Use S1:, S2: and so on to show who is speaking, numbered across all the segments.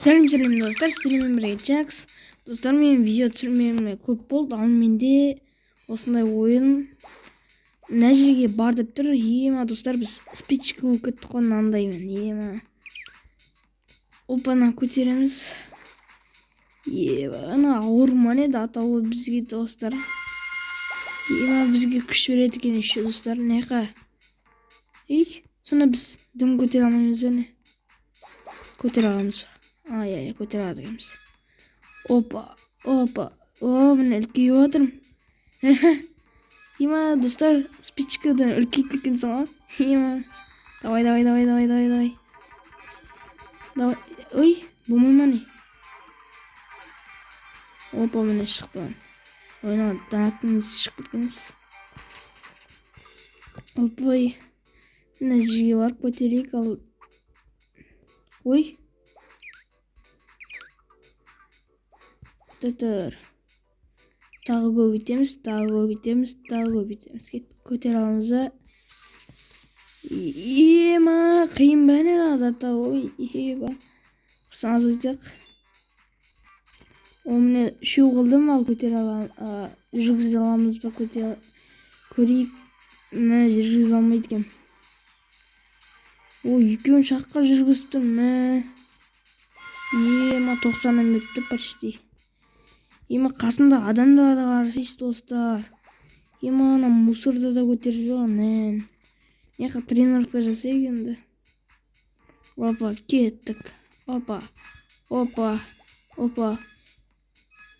S1: Сәлем достар, сіздермен бірге Джакс. Достар, мен видео түсірмегеніме көп болды, ал менде осындай ойын мына жерге бар деп тұр. Ема достар, біз спичка болып кеттік қой, мынандаймен. Ема опана көтереміз. Ана ауыр монет атауы бізге достар. Ема бізге күш береді екен еще достар. Неқа? Сонда біз дым көтере алмаймыз бе? Көтере аламыз ба? Ай, көтере алады екенбіз. Опа. Міне үлкейіп отырмын. Ема достар, спичкадан үлкейіп кеткенсің ғой. Ема. Давай. Ой, болмай ма не? Опа, міне шықты. Ойна донатымыз шығып кеткенсіз. Опай. Мына жерге барып көтерейік ал. Ой. Тағы көбейтеміз. Көтер аламыз ба? Ема, қиын бәне адата. Ой, ема. Құрсан азайтақ. Міне үшеу қылдым ал көтер аламыз. Жүргіз аламыз ба көрейік. Мә жүргіз алмайды кем. Ой, екеуін шаққа жүргіздім. Ема 90 өтті почти. Ема қасында адамда да қарсыз достар. Ема ана мусорда да көтеріп жүрген. Неқа тренировка жасайық енді. Опа, кеттік. Опа.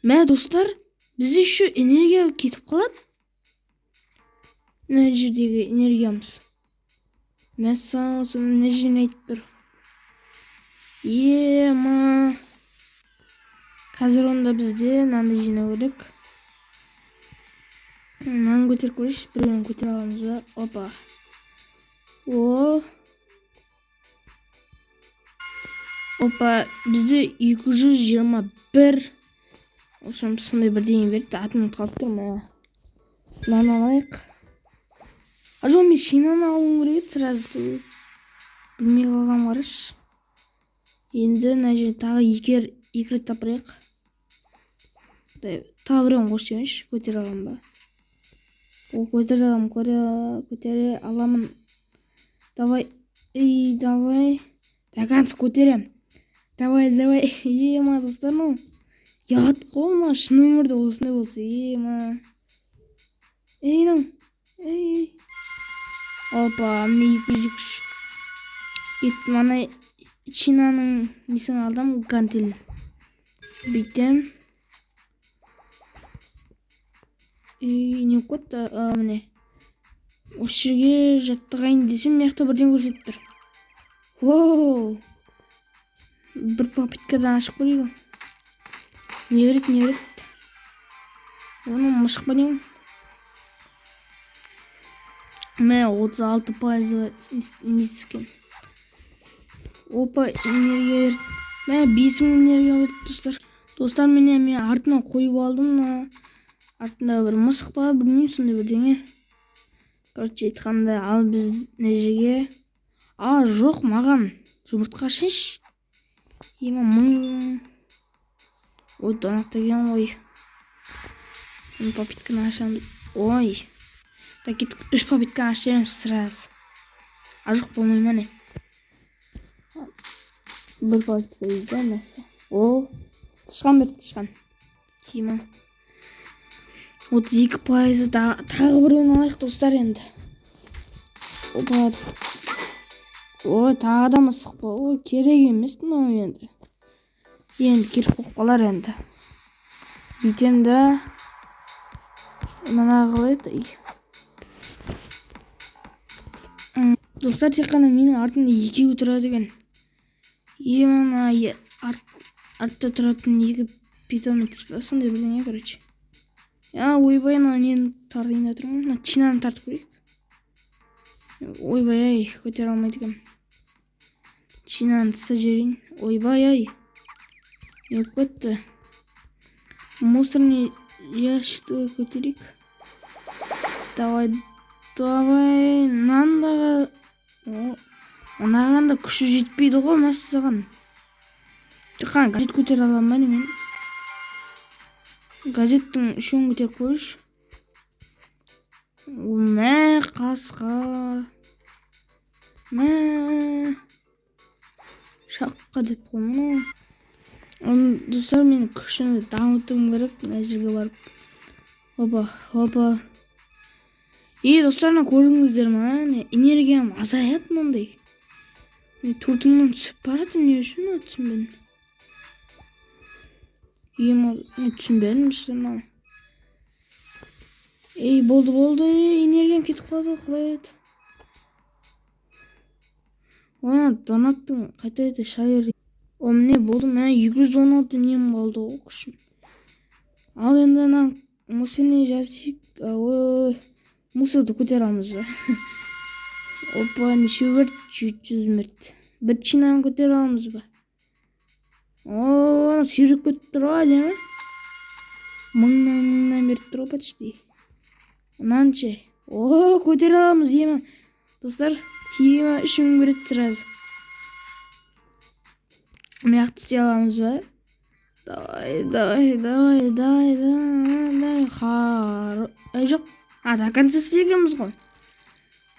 S1: Мә достар, бізде еще энергия кетіп қалады. Мына жердегі энергиямыз. Мәссаған осы мына жерін айтып тұр. Ема. Қазір онда бізде мынаны жинау керек. Мынаны көтеріп көрейікші, біреуін көтере аламыз ба? Опа. Опа, бізде 221. Осым сондай бірдеңе берді. Атым қалып тұр ма? Мынаны алайық. Жоқ, мен шинаны алуым керек сразу. Білмей қалған қараш. Енді мына жерде тағы екі рет тапырайық. Тағы біреуін қосып көтере аламын ба? Көтере аламын. Давай. Дағансы көтерем. Давай. Ема достар, ну. Яғат қой, мына шын өмірде осындай болса. Ема. Опа, міне 200. Еттім ана Чинаның несін алдым, гантел. Бүйтем. Не көтті, міне. Осы жерге жаттығайын десем, мияқта бірден көрсетіп тұр. Воу. Бір попыткадан ашып көрейді. Не береді? Оның мұшық ба нең? Мә 36% нескен. Опа, энергия берді. Мә 5000 энергия берді достар. Достар, мен артына қойып алдым. Артында бір мысық ба, білмеймін, сондай бірдеңе. Короче, айтқанда ал біз мына жерге. Жоқ, маған жұмыртқа шеш. Ема 1000. Ой, донаттаған ой. Мен попитканы ашамын. Ой. Так кеттік, 3 попитканы ашамын сразу. Жоқ, болмай мәне. Бір попитка езді. Тышқан. Ема 32% тағы біреуін алайық достар енді. Опа. Ой, тағы да мысық ба. Ой, керек емес енді. Енді керек болып қалар енді. Бүйтем да. Мына қалайды. Достар, тек қана менің артымда екеуі тұрады екен. Ана артта тұратын екі питомец ба, сондай бірдеңе, короче. Ойбай, нені тартайын да тұрмын. Чинаны тартып көрейік. Ойбай, көтер алмайды кем. Чинаны тұста жерейін. Ойбай. Не көтті. Мусорный ящикті көтерейік. Давай. Нандағы. Анаған да күші жетпейді ғой мәссаған. Қан газет көтере аламын ба мен? Газеттің үшеуін көтеріп қойшы. Мә қасқа. Мә шаққа деп қоймын. Достар, мен күшімді дамытуым керек мына жерге барып. Опа. Достар, көрдіңіздер ме? Энергиям азаяды мынандай. Мен туртымнан түсіп баратым, не үшін түсінбедім. Түсінбедім достар. Болды. Энергиям кетіп қалды, қалай еді? Донаттың қайта еді шайыр. Міне болды, мен 216 нем қалды ғой күшім. Ал енді мусорный жасик, мусорды көтер аламыз ба? Опа, неше өрт? 700 мәрт. Бір чинаны көтер аламыз ба? Сүйрік көтіп тұр ғой, деме? Мыңнан беріп тұр ғой почти. Мынанша. Көтер аламыз, ема. Достар, ема 3000 береді сразу. Мықты істей аламыз ба? Давай. Жоқ. До конца істегенбіз ғой.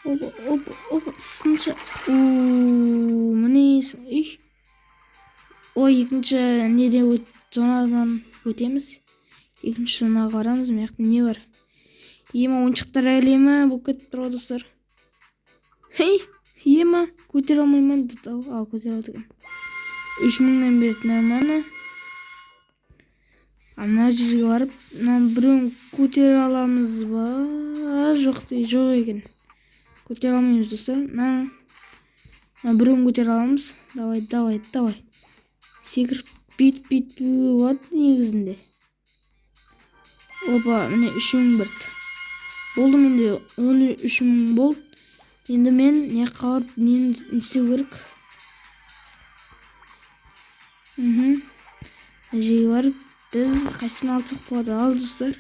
S1: Опа, сыншы. Міне, екінші неде зонадан өтеміз. Екінші зонаға қарамыз, мықты не бар? Ема ойыншықтар әлемі бұл кетіп тұр достар. Ема көтер алмаймын. Көтер алдыған. 3000-нен береді нормально. Ана жерге барып, біреуін көтер аламыз ба? Жоқ екен. Көтер алмаймыз достар. Біреуін көтер аламыз. Давай. Секіріп, бит болады негізінде. Опа, міне 3000 берді. Болды, менде 13000 болды. Енді мен не қауырып, нені істеу керек? Жей барып, біз қайсын алсақ болады, ал достар.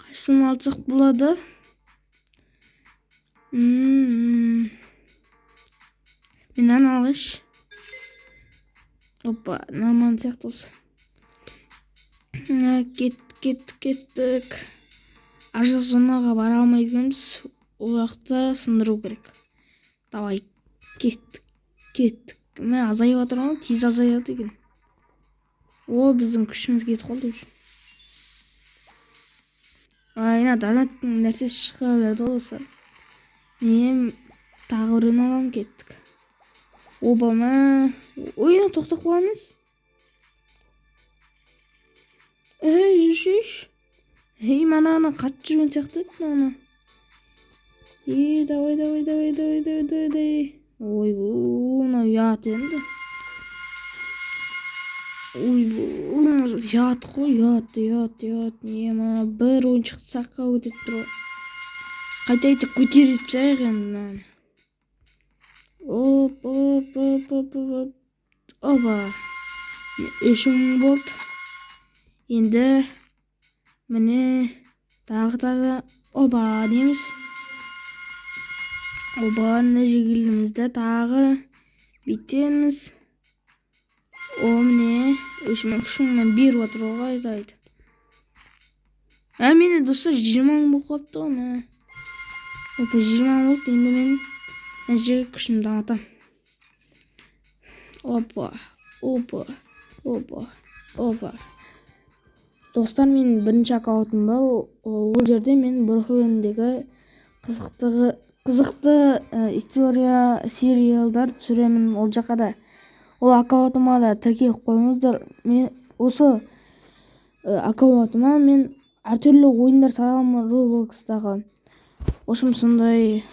S1: Қайсын алсақ болады. Мен алғыш. Опа, нормально сияқты осы. Кеттік. Ажа зонаға бара алмайдығымыз, ол жақта сындыру керек. Давай, кеттік. Мен азайып атыр ғой, тез азаяды екен. Біздің күшіміз кетіп қалды үшін. Донаттың нәрсесі шыға берді олса. Мен тағы бірін алам, кеттік. Ойына тоқтақ қуаныз. Жүршеш. Мана қатты жүрген сияқты еді. Давай. Бұны ұят енді. Ұят қой, ұят. Нема, бір ойыншықты саққа өтеп тұр. Қайта көтеріп сәйік енді. Опа. 3000 болды. Енді міне тағы опа дейміз. Мына жегілдімізді тағы бітеміз. Міне 3000-нен беріп отыр ғой айтайды. Мені достар 20 болып қапты ғой. Опа 20 болды. Енді мен мына жерге күшімді дамытам. Опа. Достар, мен бірінші аккаунтым ба, ол жерде мен Бруховендегі қызықты история сериалдар түсіремін. Ол жаққа да, ол аккаунтыма да тіркеліп қойыңыздар. Мен осы аккаунтыма мен әртүрлі ойындар саламын Roblox'тағы. Ошым сондай.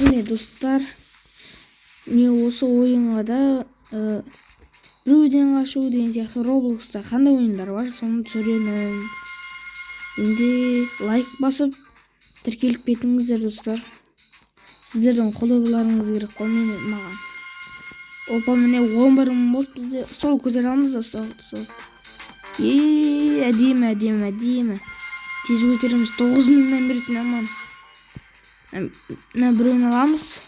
S1: Міне достар, мен осы ойынға да біреуден қашу деген сияқты Roblox'та қандай ойындар бар, соны түсіремін. Енді лайк басып тіркеліп кетіңіздер достар. Сіздердің қолдауларыңыз керек қой маған. Опа, міне 11000 болды бізде. Сол көтере аламыз да, сол. Әдемі. Тез көтереміз. 9000-нен беретін аман. Біреуін аламыз.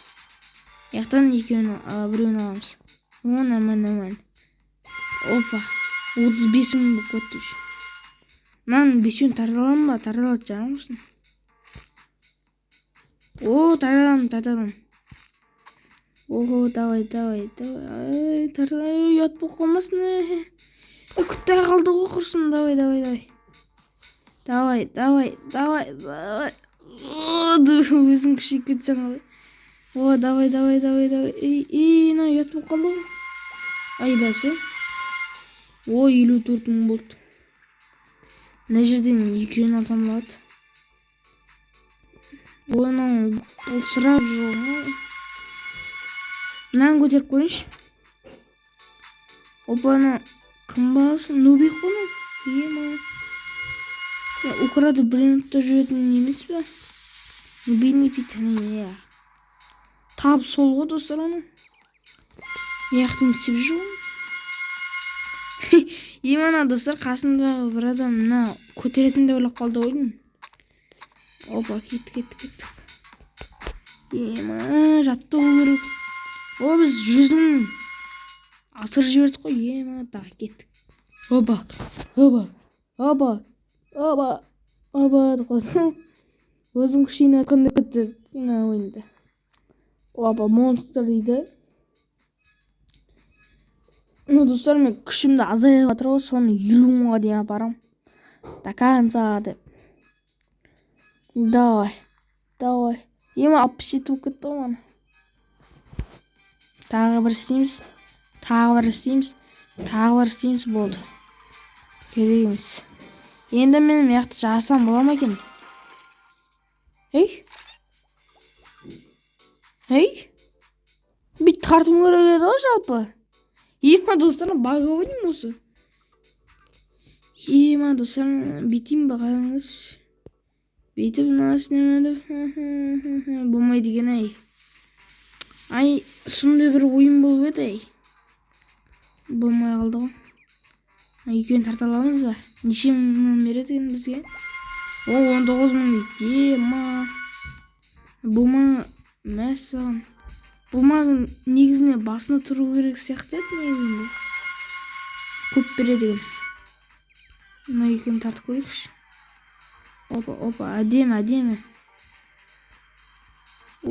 S1: Яқтан екеуін біреуін аламыз. Нормально. Опа. 35 мың болып кетті. Мынаның бесеуін тарталамын ба? Тарталады жағым болсын. О, тарталамын. Ого, давай. Тарталай, ұят болып қалмасын. Күтті қалды ғой құрсын. Давай. Өзің күшейіп кетсең қалай. О, давай. Мына ұят болып қалды ғой. Айдасы. О, 54 мың болды. Мына жерден екеуін атам болады. Оның ол сұрап жоқ. Мынаны көтеріп көрейінші. Опа, ана кім баласын? Нубик қоны? Ема. Украды 1 минутта жүретін емес пе? Нубини питание. Тап сол ғой достар оны. Яқтың істеп жоқ. Емана достар, қасымдағы бір адам мына көтеретін де ойлап қалды ойдың. Опа, кетті. Ема, жатты ол керек. О, біз 100 мың асыр жібердік қой. Ема, да, кеттік. Опа. Өзім күшейін атқанда кетті. Мына ойында. Опа, монстр дейді. Достар, мен күшімді азайып жатыр ғой, соны 50 мыңға дейін апарам. До конца деп. Давай. Ема 67 болып кетті ғой мана. Тағы бір істейміз. Болды. Керек емес. Енді мен мияқты жасам бола ма екен? Бүйтіп тартым керек еді ғой жалпы. Ема достар, баға ойнайым осы. Ема достар, бүйтейін ба қараңыз. Бүйтіп насынемеді. Болмайды екен ай. Сондай бір ойын болып еді Болмай қалды ғой. Екеуін тарталамыз ба? Неше мыңнан береді екен бізге? О, 19 мың дейді. Ема. Болма мәссаған. Болмағын негізіне басына тұру керек сияқты еді негізінде. Көп береді екен. Мына екеуін тартып көрейікші. Опа, әдемі. О.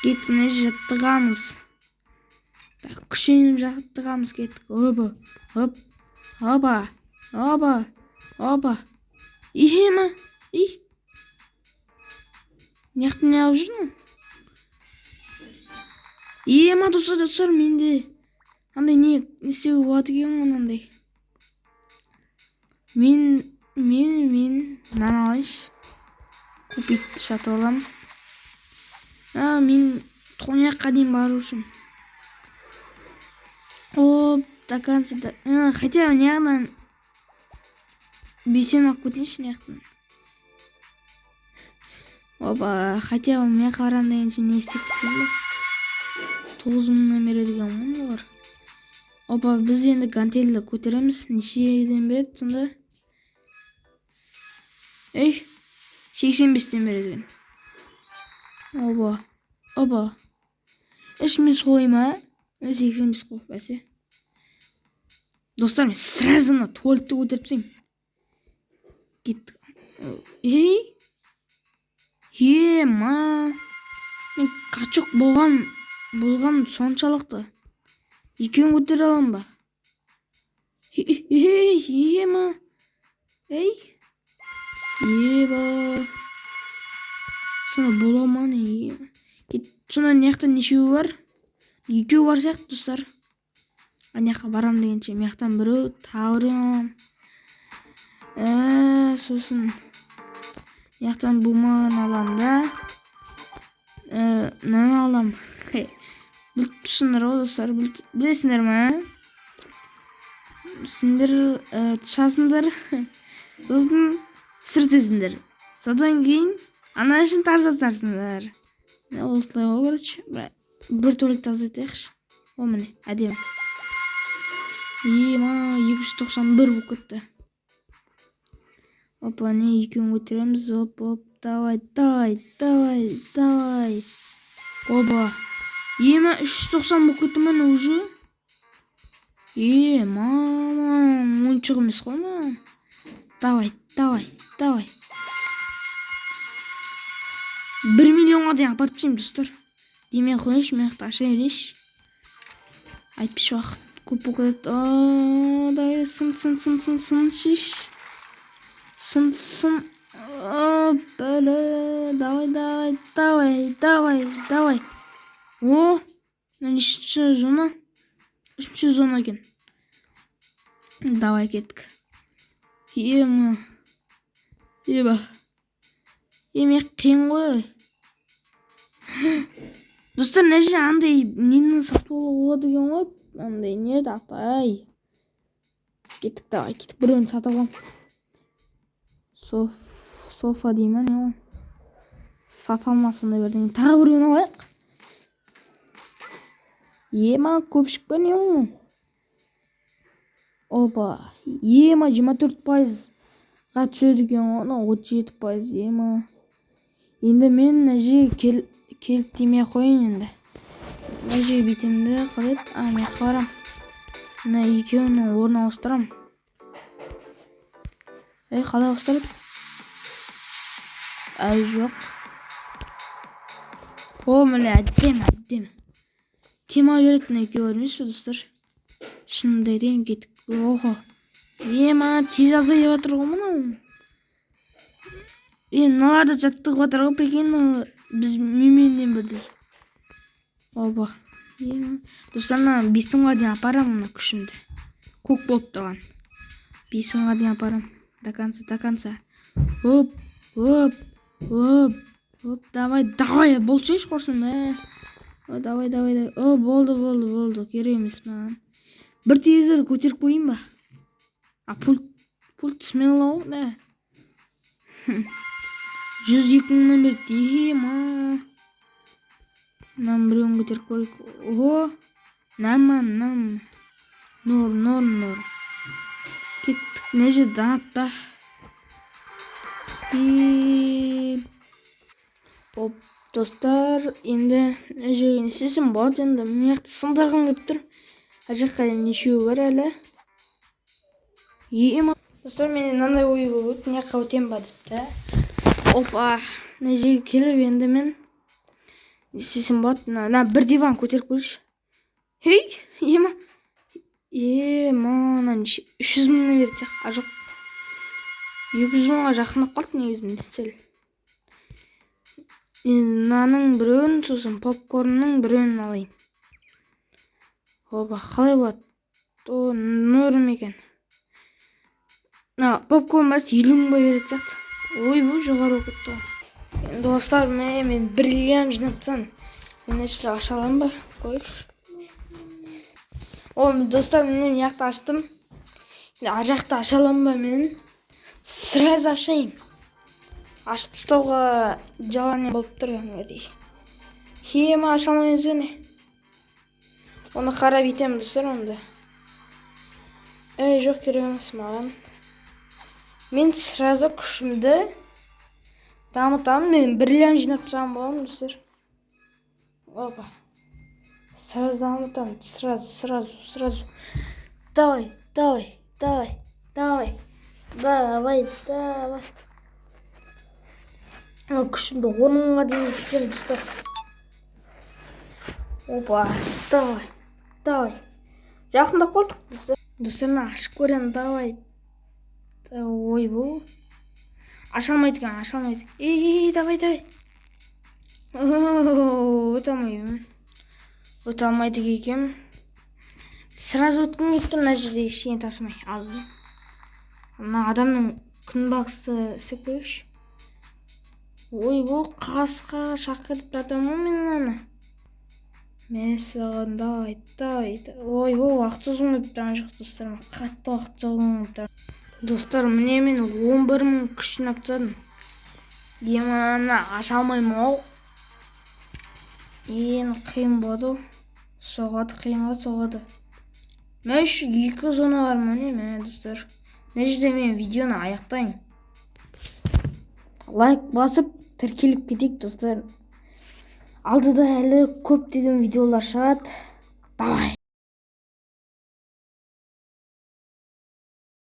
S1: Кеттік, жаттығамыз. Күшейініп жаттығамыз, кеттік. Опа. Ема. Неқтің не алып жүрдің? Ема, достар, менде. Андай не істеуі болады екен онандай. Мен мынаны алайыншы. Көпейтіп сатып аламын. Мен тоңяққа дейін бару үшін. До конца. Хотя неғынан бесен алып кетейінші неқтың. Опа, хотя мен қарам дегенше не істеп кеткен. 9 мыңнан береді екен ғой олар. Опа, біз енді гантельді көтереміз. Нешеден береді сонда? 85-тен береді екен. Опа. Мен солайма? 85 қой, бәсе. Достар, мен сразу туалетті көтеріпсем. Кеттік. Ема. Мен қачық болған соншалықты. Екеуін көтере алам ба? Ема. Еба. Соны бола ма не? Сонда неқта нешеуі бар? Екеу бар сияқты достар. Анияққа барам дегенше мияқтан біреу тағырым. Сосын мияқтан болмаған алам да. Наны алам. Біліп тұрсыңдар ғой достар. Білесіңдер ма? Сендер тышасыңдар. Сосын сүртесіңдер. Содан кейін ана үшін тарсатарсыңдар. Осылай ғой, короче. Бір туалет тазайтайықшы. О, міне, әдем. Ема, 291 болып кетті. Опа, не екеуін көтереміз. Оп, давай. Оба. Ема 390 болып кетті міне уже. Мама, ойыншық емес қой мына. Давай. 1 миллионға дейін апарып тастаймын достар. Демей ақ қойыңызшы, мен аша берейінші. Айтпыш уақыт көп болып кетеді. Давай сын шиш. Сын. Давай. О, нешінші зона? 3-ші зона екен. Давай кеттік. Еме қиын ғой. Достар, нәже андай нені сатып алуға деген ғой. Андай не татай. Кеттік, давай кеттік. Біреуін сатып алам. Софа деймін не ол. Сапа ма сондай берден. Тағы біреуін алайық. Ема көпшік пе не ол? Опа. Ема 24%-ға түседі екен оны. 37%. Ема. Енді мен нәже келіп демей қойын енді. Нәже бетімді қалайды. Мен қарам. Мына екеуінің орнына ауыстырам. Қалай ауыстырып? Жоқ. Міне әддем. Тема беретін екеуі емес пе достар? Шынында дейін кеттік. Охо. Ема тез азайып жатыр ғой мынау. Мыналарды жаттығып жатыр ғой, прикинь, біз мүйменнен бірдей. Оба. Достар, 5 мыңға дейін апарам мына күшімді. Көк болып тұрған. 5 мыңға дейін апарам. До конца. Оп. Давай. Болшеш қорсын. Давай. Болды. Керек емес маған. Бір телевизор көтеріп көрейін ба? Пульт смелау, да. 102 мыңнан берді. Нам біреуін көтеріп көрейік. Нормально. Нор. Кеттік, нәже данат ба? Достар, енді нәжеге не істесем болады енді. Мен сындарған кеп тұр. Жаққа нешеу бар әлі. Достар, менен мынандай ой болып не қаутем ба депті. Опа, нәжеге келіп енді мен не істесем болады. Бір диван көтеріп көрші. Ема 300 мыңнан берді. Жоқ. 200 мыңға жақындап қалды негізінде сәл. Мынаның біреуін, сосын попкорнның біреуін алайын. Опа, қалай болады? Норм екен. Попкорн бәрісі 50 мыңға береді сияқты. Бұл жоғары кетті ғой. Достар, мен 1 лям жинапсан. Мен әшілі ашалам ба? Қойшы. Достар, мен яқты аштым. Ажақты ашалам ба мен? Сразу ашайын. Ашып тастауға жалане болып тұрған дей. Ема ашалмайыз өне. Оны қарап етем достар онда. Жоқ керек емес маған. Мен сразу күшімді дамытамын. Мен 1 лям жинап тастаған боламын достар. Опа. Сразу дамытамын. Сразу. Давай. Күшімді 10 мыңға дейін жеткіземін достар. Опа. Давай. Жақында қолдық достар. Достарына ашып көрем. Давай. Бұл. Ашалмайды. Давай. Өте алмайды екем. Сразу өткім кетті мына жерде ештеңе тасымай. Алды. Мына адамның күнбағысты істеп көрейікші. Бұл қағасқа шақырып жатамын мен мынаны. Мен саған давай. Бұл уақыт ұзын тұрған жоқ достар. Қатты уақыт ұзын тұрған. Достар, міне мен 11 мың күш жинап тастадым. Емана аша алмаймын ау. Қиын болады. Қиынға соғады. Мен үшін 2 зона бар міне достар. Мына жерде мен видеоны аяқтайын. Лайк басып тіркеліп кетейік достар. алдыда әлі көптеген видеолар шығады. Давай.